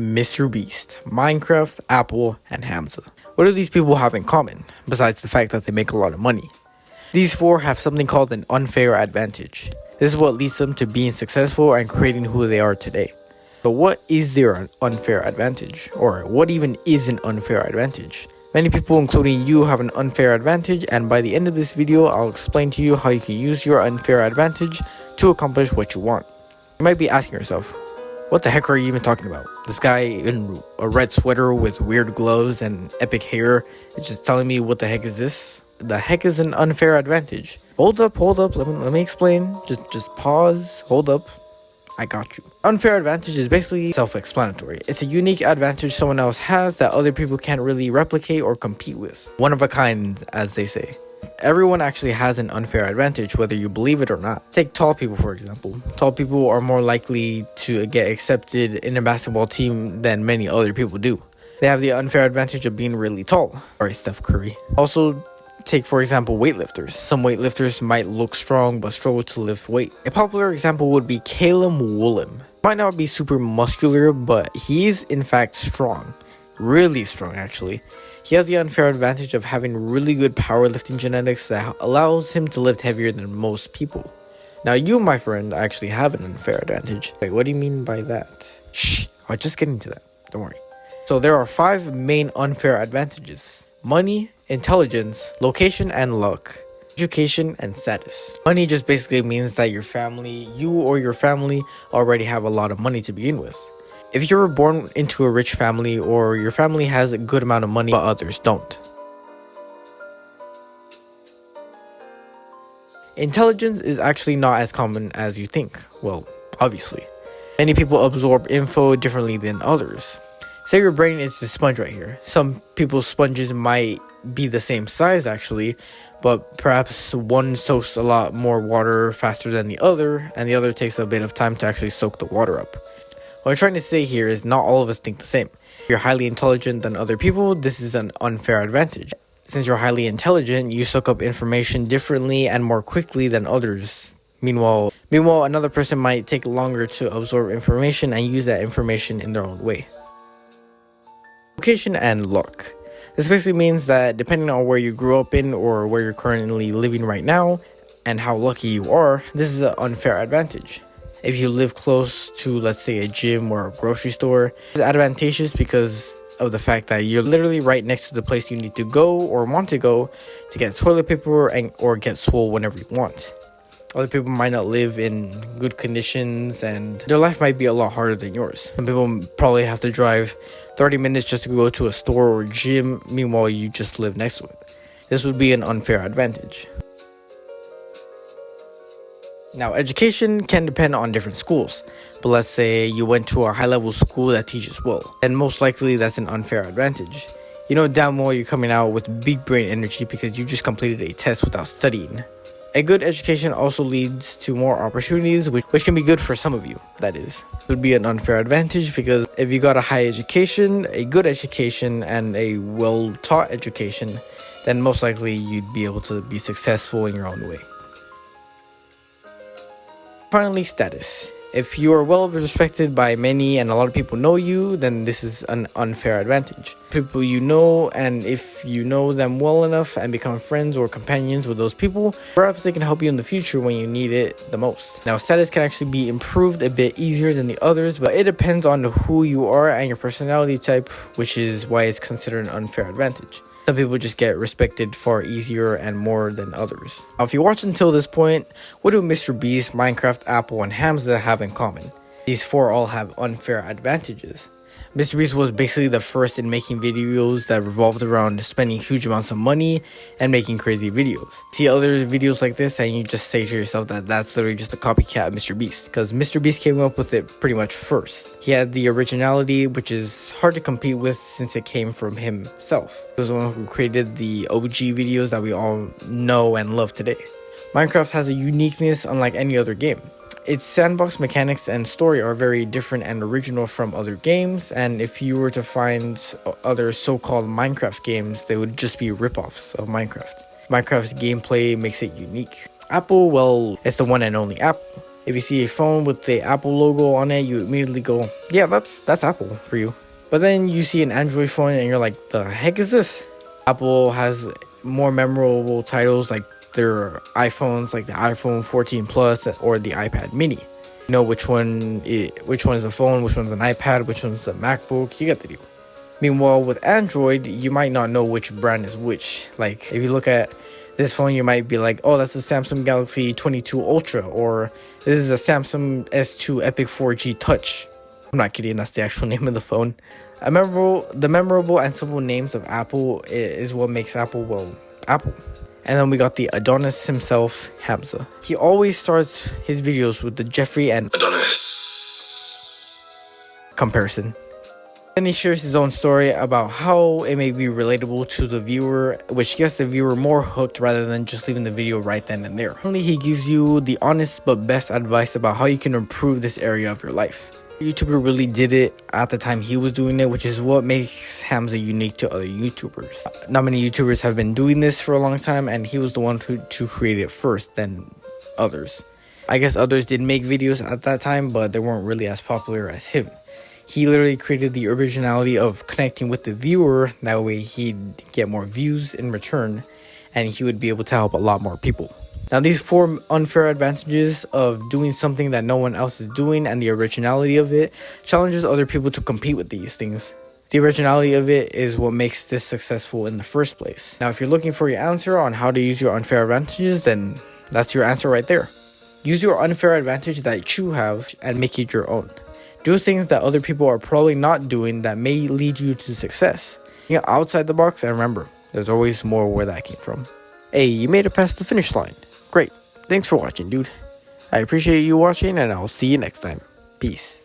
Mr. Beast, Minecraft, Apple, and Hamza. What do these people have in common, besides the fact that they make a lot of money? These four have something called an unfair advantage. This is what leads them to being successful and creating who they are today. But what is their unfair advantage? Or what even is an unfair advantage? Many people, including you, have an unfair advantage, and by the end of this video, I'll explain to you how you can use your unfair advantage to accomplish what you want. You might be asking yourself, what the heck are you even talking about? This guy in a red sweater with weird gloves and epic hair is just telling me what the heck is this? The heck is an unfair advantage? Hold up, let me explain. Just pause, hold up. I got you. Unfair advantage is basically self-explanatory. It's a unique advantage someone else has that other people can't really replicate or compete with. One of a kind, as they say. Everyone actually has an unfair advantage, whether you believe it or not. Take tall people, for example. Tall people are more likely to get accepted in a basketball team than many other people do. They have the unfair advantage of being really tall. Sorry, Steph Curry. Also, take, for example, weightlifters. Some weightlifters might look strong but struggle to lift weight. A popular example would be Caleb Woollem. Might not be super muscular, but he's in fact strong. Really strong, actually. He has the unfair advantage of having really good powerlifting genetics that allows him to lift heavier than most people. Now you, my friend, actually have an unfair advantage. Wait, what do you mean by that? Shh, I'm just getting to that. Don't worry. So there are 5 main unfair advantages: money, intelligence, location and luck, education, and status. Money just basically means that you or your family already have a lot of money to begin with. If you were born into a rich family, or your family has a good amount of money but others don't. Intelligence is actually not as common as you think. Well, obviously. Many people absorb info differently than others. Say your brain is this sponge right here. Some people's sponges might be the same size actually, but perhaps one soaks a lot more water faster than the other, and the other takes a bit of time to actually soak the water up. What I'm trying to say here is not all of us think the same. If you're highly intelligent than other people, this is an unfair advantage. Since you're highly intelligent, you soak up information differently and more quickly than others. Meanwhile, another person might take longer to absorb information and use that information in their own way. Location and luck. This basically means that depending on where you grew up in or where you're currently living right now and how lucky you are, this is an unfair advantage. If you live close to, let's say, a gym or a grocery store, it's advantageous because of the fact that you're literally right next to the place you need to go or want to go to get toilet paper or get swole whenever you want. Other people might not live in good conditions and their life might be a lot harder than yours. Some people probably have to drive 30 minutes just to go to a store or gym, meanwhile you just live next to it. This would be an unfair advantage. Now, education can depend on different schools, but let's say you went to a high-level school that teaches well, and most likely that's an unfair advantage. You know damn well you're coming out with big brain energy because you just completed a test without studying. A good education also leads to more opportunities, which can be good for some of you, that is. It would be an unfair advantage because if you got a high education, a good education, and a well-taught education, then most likely you'd be able to be successful in your own way. Finally, status. If you are well respected by many and a lot of people know you, then this is an unfair advantage. People you know, and if you know them well enough and become friends or companions with those people, perhaps they can help you in the future when you need it the most. Now, status can actually be improved a bit easier than the others, but it depends on who you are and your personality type, which is why it's considered an unfair advantage. Some people just get respected far easier and more than others. Now, if you watched until this point, what do Mr. Beast, Minecraft, Apple, and Hamza have in common? These 4 all have unfair advantages. Mr. Beast was basically the first in making videos that revolved around spending huge amounts of money and making crazy videos. See other videos like this and you just say to yourself that that's literally just a copycat of Mr. Beast, because Mr. Beast came up with it pretty much first. He had the originality, which is hard to compete with since it came from himself. He was the one who created the OG videos that we all know and love today. Minecraft has a uniqueness unlike any other game. Its sandbox mechanics and story are very different and original from other games, and if you were to find other so-called Minecraft games, they would just be rip-offs of Minecraft. Minecraft's gameplay makes it unique. Apple, well, it's the one and only Apple. If you see a phone with the Apple logo on it, you immediately go, yeah, that's Apple for you. But then you see an Android phone and you're like, the heck is this? Apple has more memorable titles like their iPhones, like the iPhone 14 Plus or the iPad Mini. You know which one is a phone, which one's an iPad, which one's a MacBook. You get the deal. Meanwhile, with Android, you might not know which brand is which. Like, if you look at this phone, you might be like, oh, that's a Samsung Galaxy 22 Ultra, or this is a Samsung S2 Epic 4G Touch. I'm not kidding, that's the actual name of the phone. The memorable and simple names of Apple is what makes Apple, well, Apple. And then we got the Adonis himself, Hamza. He always starts his videos with the Jeffrey and Adonis comparison. Then he shares his own story about how it may be relatable to the viewer, which gets the viewer more hooked rather than just leaving the video right then and there. Finally, he gives you the honest but best advice about how you can improve this area of your life. The YouTuber really did it at the time he was doing it, which is what makes Hamza unique to other YouTubers. Not many YouTubers have been doing this for a long time, and he was the one to create it first, then others. I guess others did make videos at that time, but they weren't really as popular as him. He literally created the originality of connecting with the viewer, that way he'd get more views in return, and he would be able to help a lot more people. Now, these 4 unfair advantages of doing something that no one else is doing and the originality of it challenges other people to compete with these things. The originality of it is what makes this successful in the first place. Now, if you're looking for your answer on how to use your unfair advantages, then that's your answer right there. Use your unfair advantage that you have and make it your own. Do things that other people are probably not doing that may lead you to success. Think outside the box, and remember, there's always more where that came from. Hey, you made it past the finish line. Great. Thanks for watching, dude. I appreciate you watching, and I'll see you next time. Peace.